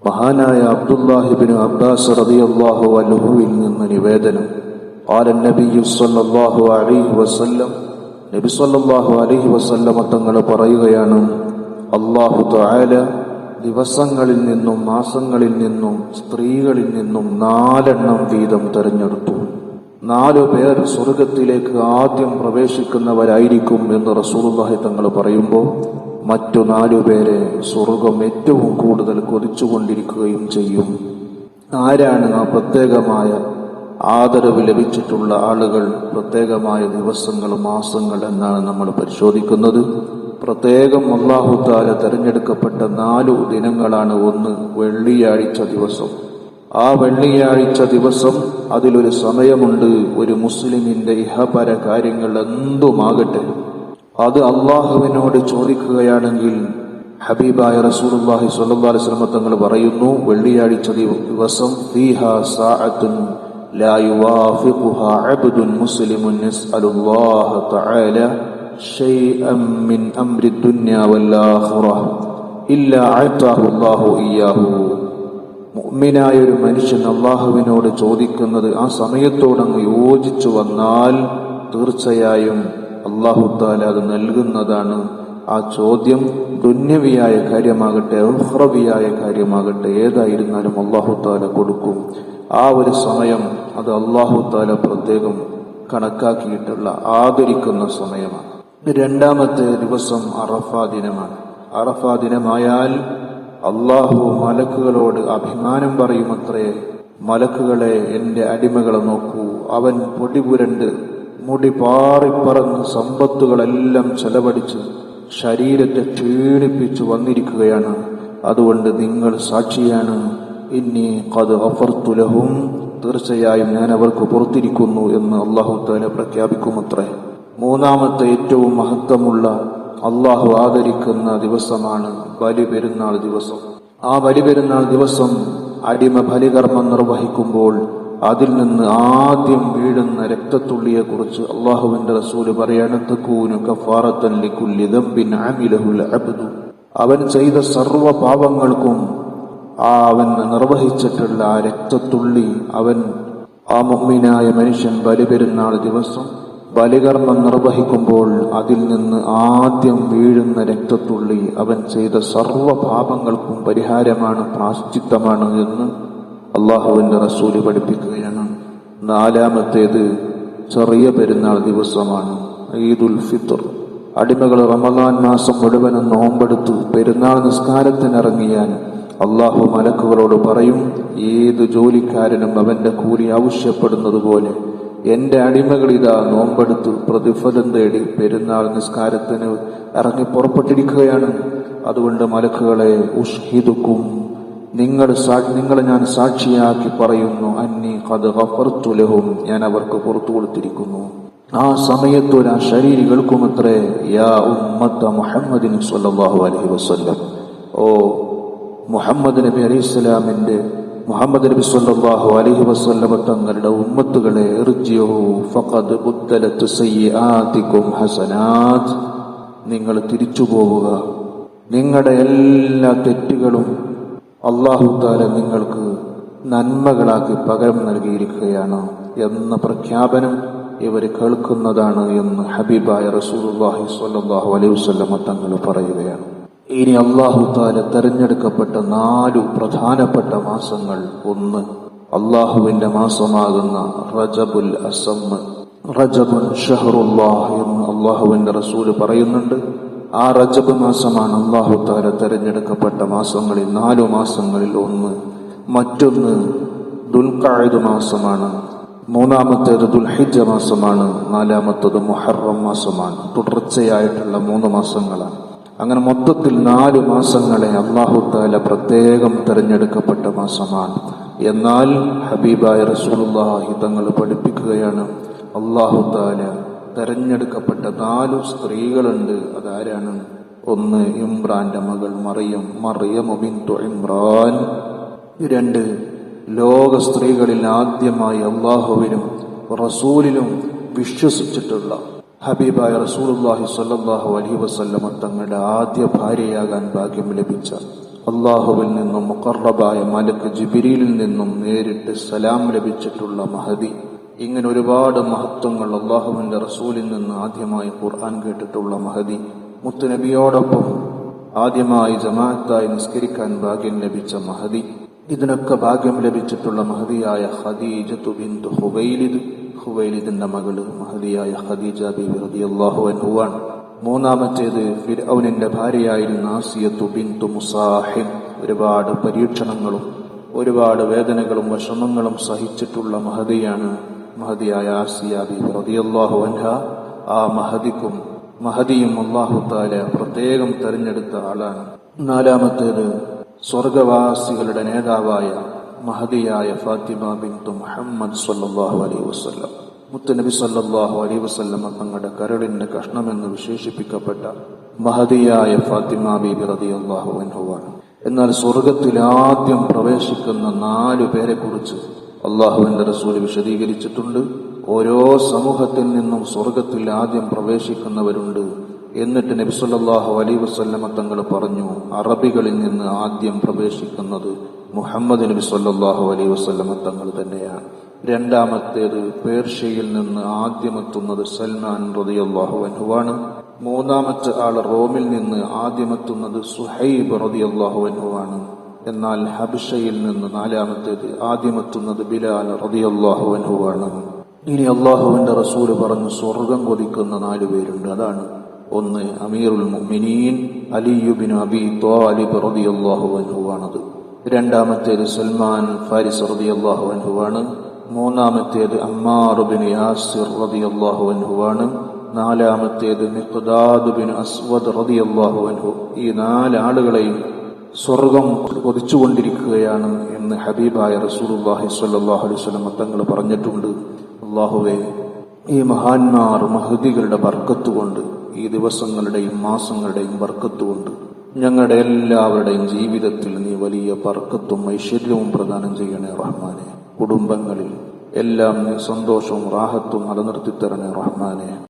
മഹാനായ Abdullahi Ibn Abbas റളിയല്ലാഹു അൻഹുവിൽ നിന്ന് നിവേദനം, ഖാല നബിയ്യു സ്വല്ലല്ലാഹു അലൈഹി വസല്ലം, നബി സ്വല്ലല്ലാഹു അലൈഹി വസല്ലം തങ്ങൾ പറയുകയാണ്, അല്ലാഹു തആല ദിവസങ്ങളിൽ നിന്നും മാസങ്ങളിൽ നിന്നും സ്ത്രീകളിൽ നിന്നും 4 വീതം തെരഞ്ഞെടുത്തു. 4 പേർ സ്വർഗത്തിലേക്ക് ആദ്യം പ്രവേശിക്കുന്നവരായിരിക്കും എന്ന് റസൂലുള്ളാഹി തങ്ങൾ പറയുമ്പോൾ, മറ്റു 4 പേരെ സ്വർഗം ഏറ്റവും കൂടുതൽ കൊതിച്ചുകൊണ്ടിരിക്കുകയും ചെയ്യും. ആരാണ് ആ പ്രത്യേകമായ ആദരവ് ലഭിച്ചിട്ടുള്ള ആളുകൾ? പ്രത്യേകമായ ദിവസങ്ങൾ, മാസങ്ങൾ എന്നാണ് നമ്മൾ പരിശോധിക്കുന്നത്. പ്രത്യേകം അല്ലാഹു തആല തെരഞ്ഞെടുക്കപ്പെട്ട 4 ദിനങ്ങളാണ്. ഒന്ന്, വെള്ളിയാഴ്ച ദിവസം. ആ വെള്ളിയാഴ്ച ദിവസം അതിലൊരു സമയമുണ്ട്. ഒരു മുസ്ലിമിന്റെ ഇഹപര കാര്യങ്ങൾ എന്തുമാകട്ടെ, അത് അള്ളാഹുവിനോട് ചോദിക്കുകയാണെങ്കിൽ ഹബീബായ റസൂലുള്ളാഹി സ്വല്ലല്ലാഹു അലൈഹി വസല്ലം തങ്ങൾ പറയുന്നു, വെള്ളിയാഴ്ച ദിവസം ഫീഹാ സഅത്തുൻ ലാ യുവാഫിഖുഹാ അബ്ദുൻ മുസ്ലിമുൻ യസ്അലുല്ലാഹ തആല ശൈഅൻ മിൻ അംരി ദുനിയ വൽ ആഖിറഹ ഇല്ലാ അതാഹു അല്ലാഹു ഇയ്യാഹു. മുഅ്മിനായ ഒരു മനുഷ്യൻ അള്ളാഹുവിനോട് ചോദിക്കുന്നത് ആ സമയത്തോടങ്ങ് യോജിച്ചു വന്നാൽ തീർച്ചയായും അല്ലാഹു തആല അത് നൽകുന്നതാണ്. ആ ചോദ്യം ദുന്യവിയായ കാര്യമാകട്ടെ ഉഖ്റവിയായ കാര്യമാകട്ടെ ഏതായിരുന്നാലും അല്ലാഹു തആല കൊടുക്കും. ആ ഒരു സമയം അത് അല്ലാഹു തആല പ്രത്യേകം കണക്കാക്കിയിട്ടുള്ള ആദരിക്കുന്ന സമയമാണ്. 2ാമത്തെ ദിവസം അറഫാ ദിനമാണ്. അറഫാ ദിനമായാൽ അല്ലാഹു മലക്കുകളോട് അഭിമാനം പറയുമത്രേ, മലക്കുകളെ, എന്റെ അടിമകളെ നോക്കൂ, അവൻ പൊടിപുരണ്ട് മുടി പാറിപ്പറന്ന് സമ്പത്തുകളെല്ലാം ചെലവഴിച്ച് ശരീരത്തെ ക്ഷീണിപ്പിച്ചു വന്നിരിക്കുകയാണ്. അതുകൊണ്ട് നിങ്ങൾ സാക്ഷിയാണ്. ഇന്നി ഖദ് ഗഫർതു ലഹും, തീർച്ചയായും ഞാൻ അവർക്ക് പുറത്തിരിക്കുന്നു എന്ന് അല്ലാഹു തആല പ്രഖ്യാപിക്കുമത്രേ. 3ാമത്തെ ഏറ്റവും മഹത്വമുള്ള അല്ലാഹു ആദരിക്കുന്ന ദിവസമാണ് ബലിപെരുന്നാൾ ദിവസം. ആ ബലിപെരുന്നാൾ ദിവസം അടിമ ബലികർമ്മം നിർവഹിക്കുമ്പോൾ അതിൽ നിന്ന് ആദ്യം വീഴുന്ന രക്തത്തുള്ളിയെ കുറിച്ച് അല്ലാഹുവിന്റെ റസൂല് പറയാണ്, തകൂനു കഫാറത്തൻ ലികുല്ലി ദംബിൻ അമിലഹുൽ അബ്ദു. അവൻ ചെയ്ത സർവ്വ പാപങ്ങൾക്കും അവൻ നിർവഹിച്ചിട്ടുള്ള ആ രക്തത്തുള്ളി, അവൻ ആ മുഅ്മിനായ മനുഷ്യൻ ബലിപെരുന്നാൾ ദിവസം ബലികർമ്മം നിർവഹിക്കുമ്പോൾ അതിൽ നിന്ന് ആദ്യം വീഴുന്ന രക്തത്തുള്ളി അവൻ ചെയ്ത സർവ്വ പാപങ്ങൾക്കും പരിഹാരമാണ്, പ്രാശ്ചിത്തമാണ് എന്ന് അള്ളാഹുവിന്റെ റസൂല് പഠിപ്പിക്കുകയാണ്. 4ാമത്തേത് ചെറിയ പെരുന്നാൾ ദിവസമാണ്, ഈദുൽ ഫിത്ർ. അടിമകൾ റമദാൻ മാസം മുഴുവനും നോമ്പെടുത്ത് പെരുന്നാൾ നിസ്കാരത്തിനിറങ്ങിയാൽ അള്ളാഹു മലക്കുകളോട് പറയും, ഏത് ജോലിക്കാരനും അവന്റെ കൂലി ആവശ്യപ്പെടുന്നത് പോലെ എന്റെ അടിമകൾ ഇതാ നോമ്പെടുത്ത് പ്രതിഫലം തേടി പെരുന്നാൾ നിസ്കാരത്തിന് ഇറങ്ങി പുറപ്പെട്ടിരിക്കുകയാണ്. അതുകൊണ്ട് മലക്കുകളെ, ഉഷ്ഹിദുക്കും, നിങ്ങളെ ഞാൻ സാക്ഷിയാക്കി പറയുന്നു, അന്നി ഖദ് ഗഫർതു ലഹും, ഞാൻ അവർക്ക് പുറത്തു കൊടുത്തിരിക്കുന്നു. ആ സമയത്ത് ആ ശരീരി കേൾക്കുമത്രേ, യാ ഉമ്മത്ത മുഹമ്മദിൻ സ്വല്ലല്ലാഹു അലൈഹി വസല്ലം, ഓ മുഹമ്മദ് നബി അലൈഹിസ്സലാമിന്റെ മുഹമ്മദ് നബി സ്വല്ലല്ലാഹു അലൈഹി വസല്ലം തങ്ങളുടെ ഉമ്മത്തുകളെ, ഇർജിഉ ഫഖദ് ബുദ്ദലത് സയ്യിആതികും ഹസനാത്, നിങ്ങൾ തിരിച്ചു പോവുക, നിങ്ങളുടെ എല്ലാ തെറ്റുകളും അല്ലാഹു തആല നിങ്ങൾക്ക് നന്മകളാക്കി പകരം നൽകിയിരിക്കുകയാണ് എന്ന പ്രഖ്യാപനം ഇവർ കേൾക്കുന്നതാണ് എന്ന് ഹബീബായ റസൂലുള്ളാഹി സ്വല്ലല്ലാഹു അലൈഹി വസല്ലം തങ്ങൾ പറയുകയാണ്. ഇനി അല്ലാഹു തആല തെരഞ്ഞെടുക്കപ്പെട്ട 4 പ്രധാനപ്പെട്ട മാസങ്ങൾ. 1, അല്ലാഹുവിന്റെ മാസമാകുന്ന റജബുൽ അസം, റജബുൻ ഷഹറുല്ലാഹ് എന്ന് അല്ലാഹുവിന്റെ റസൂല് പറയുന്നുണ്ട്. ആ റജബ് മാസമാണ് അല്ലാഹു തആല തെരഞ്ഞെടുക്കപ്പെട്ട മാസങ്ങളിൽ 4 മാസങ്ങളിൽ 1. മറ്റൊന്ന് ദുൽഖഅദ് മാസമാണ്. 3ാമത്തേത് ദുൽഹിജ്ജ മാസമാണ്. 4ാമത്തേത് മുഹറം മാസമാണ്. തുടർച്ചയായിട്ടുള്ള 3 മാസങ്ങളാണ്. അങ്ങനെ മൊത്തത്തിൽ 4 മാസങ്ങളെ അല്ലാഹു തആല പ്രത്യേകം തെരഞ്ഞെടുക്കപ്പെട്ട മാസമാണ്. എന്നാൽ ഹബീബായ റസൂലുള്ളാഹി തങ്ങൾ പഠിപ്പിക്കുകയാണ്, അല്ലാഹു തആല തെരഞ്ഞെടുക്കപ്പെട്ട 4 സ്ത്രീകളുണ്ട്. അതാരാണ്? 1, ഇമ്രാന്റെ മകൾ മറിയം ബിൻതു ഇമ്രാൻ. 2, ലോക സ്ത്രീകളിൽ ആദ്യമായി അല്ലാഹുവിലും റസൂലിലും വിശ്വസിച്ചിട്ടുള്ള ഹബീബായ റസൂലുള്ളാഹി സ്വല്ലല്ലാഹു അലൈഹി വസല്ലം തങ്ങളുടെ ആദ്യ ഭാര്യയാകാൻ ഭാഗ്യം ലഭിച്ച അള്ളാഹുവിൽ നിന്നും മുഖറബായ മലക്ക് ജിബ്രീലിൽ നിന്നും നേരിട്ട് സലാം ലഭിച്ചിട്ടുള്ള മഹദി. ഇങ്ങനെ ഒരുപാട് മഹത്വങ്ങൾ അള്ളാഹുവിന്റെ റസൂലിൽ നിന്ന് ആദ്യമായി ഖുർആൻ കേട്ടിട്ടുള്ള മഹദി, മുത്തുനബിയോടൊപ്പം ആദ്യമായി ജമാഅത്തായി നിസ്കരിക്കാൻ ഭാഗ്യം ലഭിച്ച മഹദി, ഇതിനൊക്കെ ഭാഗ്യം ലഭിച്ചിട്ടുള്ള മഹദിയായ ഖദീജത്തു ബിന്തു ഖുവൈലിദിന്റെ മകള് മഹദിയായ ഖദീജ ബീബി റളിയല്ലാഹു അൻഹയാണ്. മൂന്നാമത്തേത് ഫിർഔനിന്റെ ഭാര്യയായിരുന്ന ആസിയത്തു ബിന്തു മുസാഹിൻ. ഒരുപാട് പരീക്ഷണങ്ങളും ഒരുപാട് വേദനകളും വിഷമങ്ങളും സഹിച്ചിട്ടുള്ള മഹദിയാണ് മഹദിയായ ആസിയ ബീബി റളിയല്ലാഹു അൻഹ. ആ മഹദിയും അല്ലാഹു തആല പ്രത്യേകം തെരഞ്ഞെടുത്ത ആളാണ്. നാലാമത്തേത് സ്വർഗവാസികളുടെ നേതാവായ മഹദിയായ ഫാത്തിമ ബിന്തു മുഹമ്മദ് സ്വല്ലല്ലാഹു അലൈഹി വസല്ലം. മുത്തുനബി സ്വല്ലല്ലാഹു അലൈഹി വസല്ലം തങ്ങളുടെ കരളിന്റെ കഷ്ണമെന്ന് വിശേഷിപ്പിക്കപ്പെട്ട മഹദിയായ ഫാത്തിമ ബീബി റളിയല്ലാഹു അൻഹയാണ്. എന്നാൽ സ്വർഗത്തിൽ ആദ്യം പ്രവേശിക്കുന്ന 4 പേരെ കുറിച്ച് അള്ളാഹുവിന്റെ റസൂൽ വിശദീകരിച്ചിട്ടുണ്ട്. ഓരോ സമൂഹത്തിൽ നിന്നും സ്വർഗത്തിൽ ആദ്യം പ്രവേശിക്കുന്നവരുണ്ട്. എന്നിട്ട് നബി സല്ലല്ലാഹു അലൈഹി വസല്ലം തങ്ങൾ പറഞ്ഞു, അറബികളിൽ നിന്ന് ആദ്യം പ്രവേശിക്കുന്നത് മുഹമ്മദ് നബി സല്ലല്ലാഹു അലൈഹി വസല്ലം തങ്ങൾ തന്നെയാണ്. രണ്ടാമത്തേത് പേർഷ്യയിൽ നിന്ന് ആദ്യമെത്തുന്നത് സൽമാൻ റളിയല്ലാഹു അൻഹുവാണ്. മൂന്നാമത്തെ ആൾ റോമിൽ നിന്ന് ആദ്യമെത്തുന്നത് സുഹൈബ് റളിയല്ലാഹു അൻഹുവാണ്. എന്നാൽ ഹബഷയിൽ നിന്ന് നാലാമത്തേത് ആദ്യമെത്തുന്നത് ബിലാൽ റളിയല്ലാഹു അൻഹുവാണ്. ഇനി അള്ളാഹുവിന്റെ റസൂല് പറഞ്ഞു സ്വർഗം കൊതിക്കുന്ന 4 പേരുണ്ട്. അതാണ് ഒന്ന് അമീറുൽ മുഅ്മിനീൻ അലി ഇബ്നു അബീ ത്വാലിബ് റളിയല്ലാഹു അൻഹുവാണത്. രണ്ടാമത്തേത് സൽമാൻ ഫാരിസ് റളിയല്ലാഹു അൻഹുവാണ്. മൂന്നാമത്തേത് അമ്മാർ ഇബ്നു യാസിർ റളിയല്ലാഹു അൻഹുവാണ്. നാലാമത്തേത് മിഖ്ദാദ് ഇബ്നു അസ്വദ് റളിയല്ലാഹു അൻഹു. ഈ 4 ആളുകളെയും സ്വർഗം കൊതിച്ചുകൊണ്ടിരിക്കുകയാണ് എന്ന് ഹബീബായ റസൂലുള്ളാഹി സ്വല്ലല്ലാഹു അലൈഹി വസല്ലം തങ്ങൾ പറഞ്ഞിട്ടുണ്ട്. അല്ലാഹുവേ, ഈ മഹാന്മാർ മഹദികളുടെ ബർക്കത്ത് കൊണ്ട്, ഈ ദിവസങ്ങളുടെയും മാസങ്ങളുടെയും ബർക്കത്ത് കൊണ്ട് ഞങ്ങളുടെ എല്ലാവരുടെയും ജീവിതത്തിൽ നീ വലിയ ബർക്കത്തും ഐശ്വര്യവും പ്രദാനം ചെയ്യണേ റഹ്മാനെ. കുടുംബങ്ങളിൽ എല്ലാം നീ സന്തോഷവും റാഹത്തും നിലനിർത്തിത്തരണേ റഹ്മാനെ.